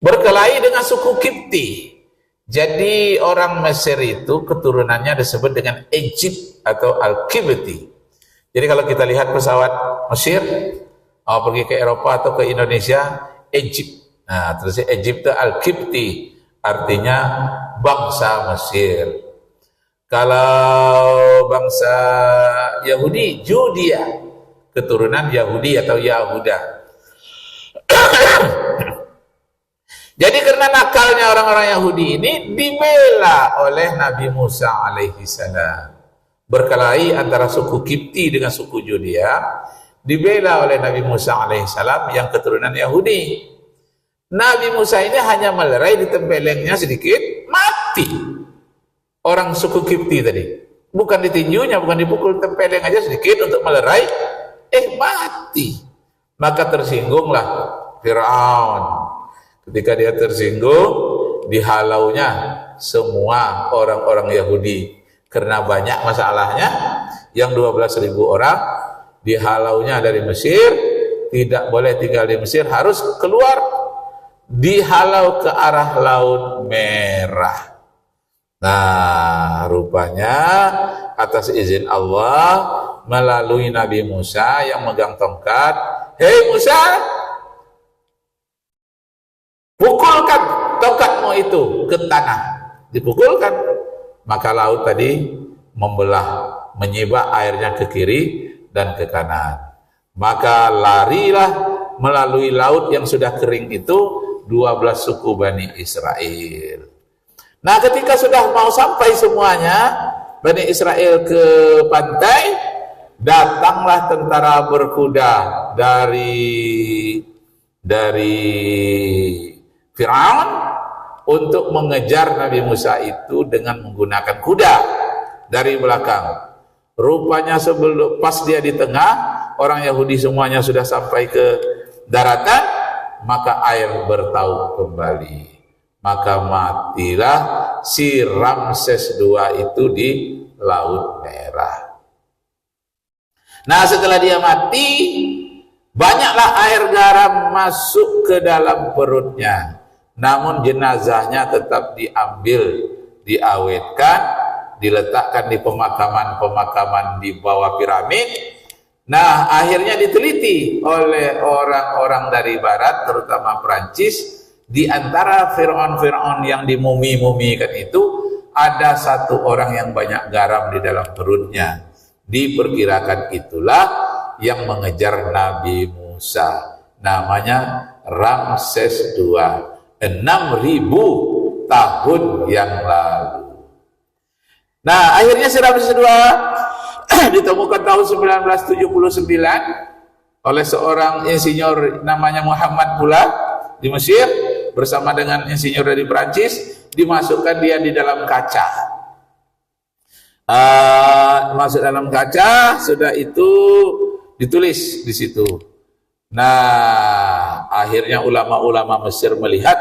berkelahi dengan suku Kipti. Jadi orang Mesir itu keturunannya disebut dengan Egypt atau Al-Kibti. Jadi kalau kita lihat pesawat Mesir pergi ke Eropa atau ke Indonesia, Egypt. Nah, terus Egypt itu Al-Kibti, artinya bangsa Mesir. Kalau bangsa Yahudi, Judia, keturunan Yahudi atau Yahuda. Jadi karena nakalnya orang-orang Yahudi ini dibela oleh Nabi Musa alaihi salam. Berkelahi antara suku Kipti dengan suku Judia, dibela oleh Nabi Musa alaihi salam yang keturunan Yahudi. Nabi Musa ini hanya melerai di tempelengnya sedikit, mati. Orang suku Kipti tadi. Bukan ditinjunya, bukan dipukul, tempeleng aja sedikit untuk melerai, mati. Maka tersinggunglah Fir'aun. Ketika dia tersinggung, dihalaunya semua orang-orang Yahudi. Karena banyak masalahnya, yang 12.000 orang dihalaunya dari Mesir, tidak boleh tinggal di Mesir, harus keluar, dihalau ke arah Laut Merah. Nah, rupanya atas izin Allah melalui Nabi Musa yang megang tongkat, "Hei Musa, pukulkan tongkatmu itu ke tanah." Dipukulkan, maka laut tadi membelah, menyibak airnya ke kiri dan ke kanan. Maka larilah melalui laut yang sudah kering itu 12 suku Bani Israel. Nah, ketika sudah mau sampai semuanya Bani Israel ke pantai, datanglah tentara berkuda dari Fir'aun untuk mengejar Nabi Musa itu dengan menggunakan kuda dari belakang. Rupanya sebelum pas dia di tengah, orang Yahudi semuanya sudah sampai ke daratan, maka air bertaut kembali. Maka matilah si Ramses II itu di Laut Merah. Nah, setelah dia mati, banyaklah air garam masuk ke dalam perutnya. Namun jenazahnya tetap diambil, diawetkan, diletakkan di pemakaman-pemakaman di bawah piramid. Nah, akhirnya diteliti oleh orang-orang dari barat, terutama Prancis. Di antara Fir'aun yang dimumi-mumikan itu, ada satu orang yang banyak garam di dalam perutnya. Diperkirakan itulah yang mengejar Nabi Musa. Namanya Ramses II. 6.000 tahun yang lalu. Nah, akhirnya si Ramses II ditemukan tahun 1979 oleh seorang insinyur namanya Muhammad pula di Mesir, bersama dengan insinyur dari Prancis. Dimasukkan dia di dalam kaca. Masuk dalam kaca, sudah itu ditulis di situ. Nah, akhirnya ulama-ulama Mesir melihat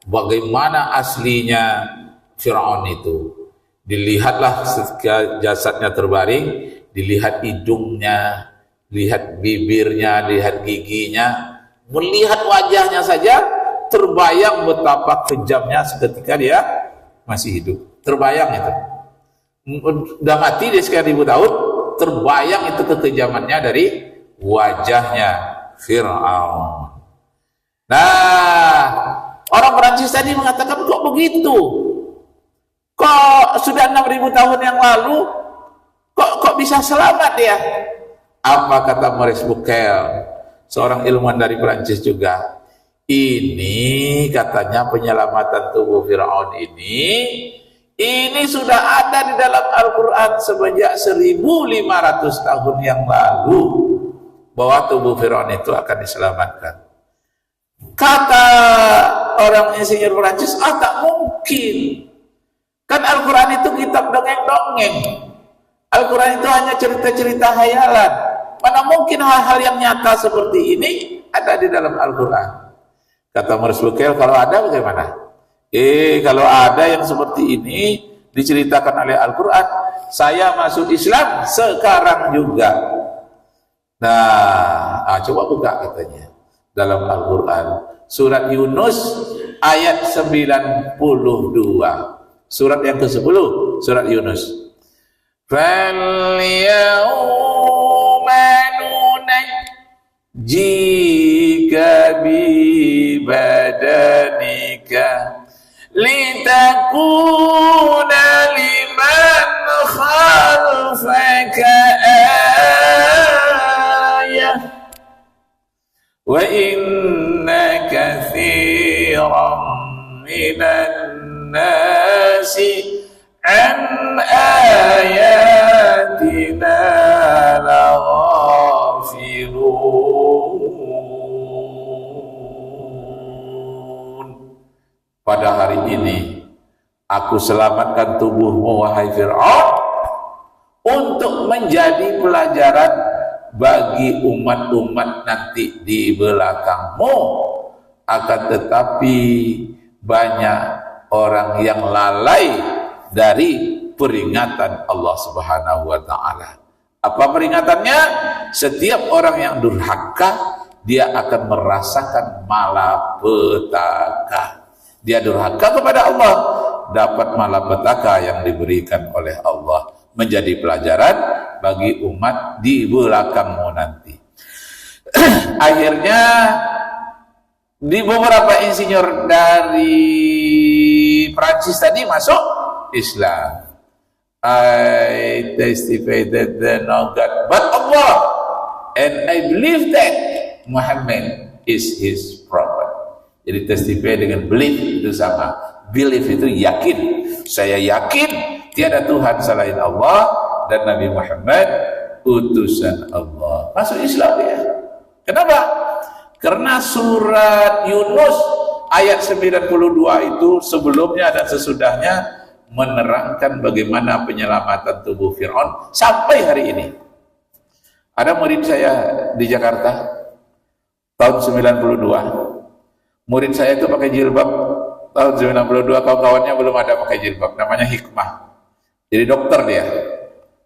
bagaimana aslinya Fir'aun itu. Dilihatlah ketika jasadnya terbaring, dilihat hidungnya, lihat bibirnya, lihat giginya, melihat wajahnya saja terbayang betapa kejamnya seketika dia masih hidup. Terbayang itu. Udah mati dia sekian ribu tahun, terbayang itu kekejamannya dari wajahnya Fir'aun. Nah, orang Perancis tadi mengatakan, kok begitu? Kok sudah 6.000 tahun yang lalu, kok bisa selamat ya? Apa kata Maurice Bucaille, seorang ilmuwan dari Perancis juga? Ini katanya penyelamatan tubuh Fir'aun ini sudah ada di dalam Al-Quran sejak 1.500 tahun yang lalu, bahwa tubuh Fir'aun itu akan diselamatkan. Kata orang insinyur Perancis, tak mungkin. Kan Al-Quran itu kitab dongeng-dongeng. Al-Quran itu hanya cerita-cerita hayalan. Mana mungkin hal-hal yang nyata seperti ini ada di dalam Al-Quran. Kata Maurice Bucaille, kalau ada bagaimana? Kalau ada yang seperti ini diceritakan oleh Al-Quran, saya masuk Islam sekarang juga. Nah, coba buka katanya dalam Al-Quran surat Yunus ayat 92. Surat yang ke-10, surat Yunus. Falyawma nunajjika bi badanika litakuna liman khalfaka ayah wa inna katsiran minan nasi an ayatina laghafilun. Pada hari ini aku selamatkan tubuhmu wahai Fir'aun untuk menjadi pelajaran bagi umat-umat nanti di belakangmu. Akan tetapi banyak orang yang lalai dari peringatan Allah Subhanahu wa taala. Apa peringatannya? Setiap orang yang durhaka, dia akan merasakan malapetaka. Dia durhaka kepada Allah, dapat malapetaka yang diberikan oleh Allah, menjadi pelajaran bagi umat di belakangmu nanti. Akhirnya di beberapa insinyur dari Prancis tadi masuk Islam. I testify that there no God but Allah, and I believe that Muhammad is his prophet. Jadi testify dengan belief itu sama. Belief itu yakin. Saya yakin tiada Tuhan selain Allah dan Nabi Muhammad utusan Allah. Masuk Islam dia. Kenapa? Karena surat Yunus ayat 92 itu sebelumnya dan sesudahnya menerangkan bagaimana penyelamatan tubuh Fir'aun sampai hari ini. Ada murid saya di Jakarta tahun 92. Murid saya itu pakai jilbab tahun 92, kawan-kawannya belum ada pakai jilbab, namanya Hikmah. Jadi dokter dia.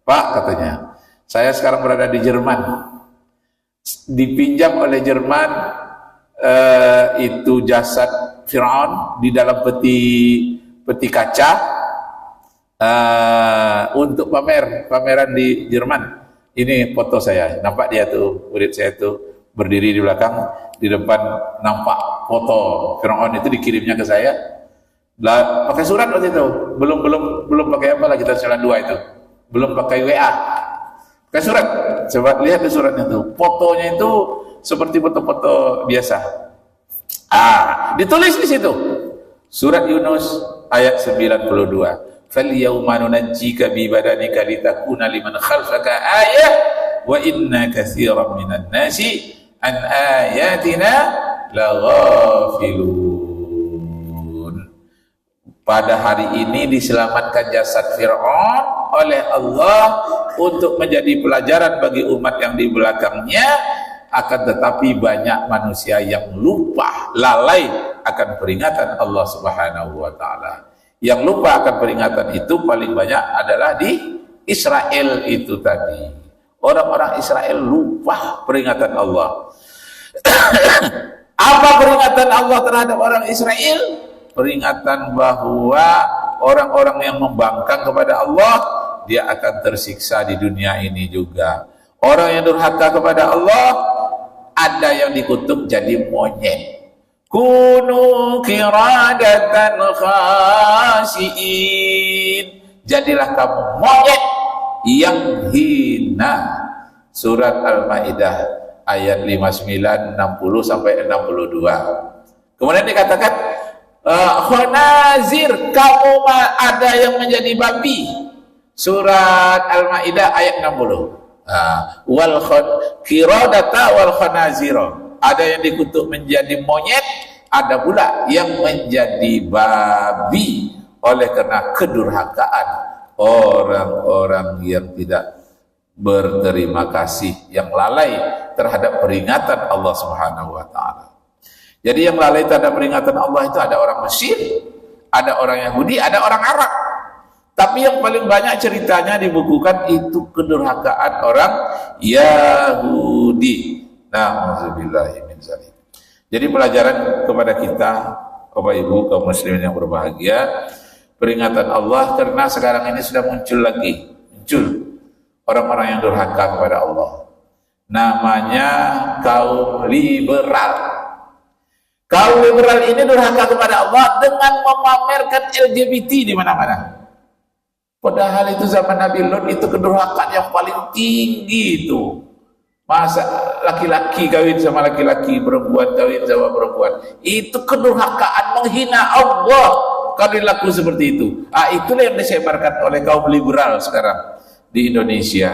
Pak, katanya, saya sekarang berada di Jerman. Dipinjam oleh Jerman itu jasad Fir'aun di dalam peti kaca untuk pameran di Jerman. Ini foto saya, nampak dia tuh, murid saya tuh berdiri di belakang, di depan nampak foto Fir'aun itu dikirimnya ke saya. Lah, pakai surat waktu itu, belum pakai apa lagi kita 2 itu, belum pakai WA, pakai surat. Coba lihat di suratnya tuh, fotonya itu seperti foto-foto biasa. Ditulis di situ, surat Yunus ayat 92. Falyawma nunajjika bi badanika litakuna liman khalfaka ayah wa inna katsiran minan nasi an ayatina laghafilun. Pada hari ini diselamatkan jasad Fir'aun oleh Allah untuk menjadi pelajaran bagi umat yang di belakangnya. Akan tetapi banyak manusia yang lupa, lalai akan peringatan Allah Subhanahu wa taala. Yang lupa akan peringatan itu paling banyak adalah di Israel itu tadi. Orang-orang Israel lupa peringatan Allah. Apa peringatan Allah terhadap orang Israel? Peringatan bahwa orang-orang yang membangkang kepada Allah, dia akan tersiksa di dunia ini juga. Orang yang durhaka kepada Allah, ada yang dikutuk jadi monyet. Kunu qiradatan khasiin. Jadilah kamu monyet yang hina. Surat Al-Maidah ayat 59, 60 sampai 62. Kemudian dikatakan khanazir, kamu ada yang menjadi babi. Surat Al-Maidah ayat 60. Wal qiradata wal khanazira. Ada yang dikutuk menjadi monyet, ada pula yang menjadi babi oleh karena kedurhakaan orang-orang yang tidak berterima kasih, yang lalai terhadap peringatan Allah Subhanahu wa taala. Jadi yang lalai terhadap peringatan Allah itu ada orang Mesir, ada orang Yahudi, ada orang Arab. Tapi yang paling banyak ceritanya dibukukan itu kedurhakaan orang Yahudi. Na'udzubillahi min dzalik. Jadi pelajaran kepada kita Bapak Ibu kaum muslimin yang berbahagia, peringatan Allah karena sekarang ini sudah muncul orang-orang yang durhaka kepada Allah. Namanya kaum liberal. Kaum liberal ini durhaka kepada Allah dengan memamerkan LGBT di mana-mana. Padahal itu zaman Nabi Lut itu kedurhakaan yang paling tinggi itu. Masa laki-laki kawin sama laki-laki, perempuan kawin sama perempuan. Itu kedurhakaan, menghina Allah kalau dilakukan seperti itu. Itulah yang disebarkan oleh kaum liberal sekarang di Indonesia.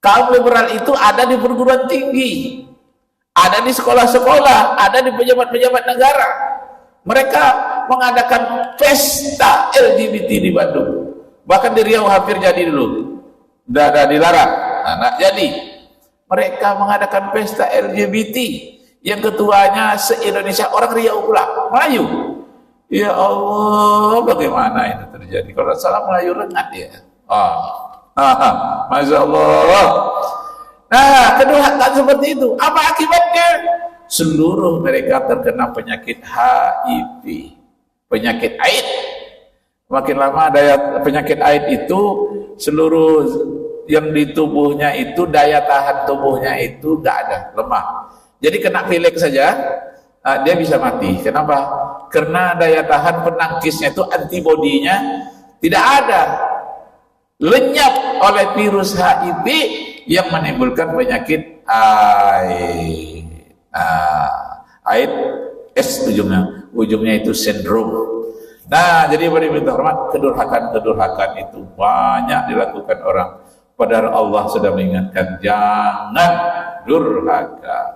Kaum liberal itu ada di perguruan tinggi, ada di sekolah-sekolah, ada di pejabat-pejabat negara. Mereka mengadakan pesta LGBT di Bandung. Bahkan di Riau hampir jadi dulu. Udah dilarang. Nah, jadi mereka mengadakan pesta LGBT yang ketuanya se-Indonesia orang Riau pula, Melayu. Ya Allah, bagaimana itu terjadi? Kalau salah Melayu rengat ya. Masya Allah. Nah, kedurhakaan seperti itu. Apa akibatnya? Seluruh mereka terkena penyakit HIV, penyakit AIDS. Makin lama daya penyakit AIDS itu seluruh yang di tubuhnya itu, daya tahan tubuhnya itu nggak ada, lemah. Jadi kena pilek saja dia bisa mati. Kenapa? Karena daya tahan penangkisnya itu, antibodinya tidak ada, lenyap oleh virus HIV yang menimbulkan penyakit AIDS. Ujungnya itu sindrom. Nah, jadi pada minta hormat, kedurhakaan itu banyak dilakukan orang. Padahal Allah sudah mengingatkan, jangan durhaka.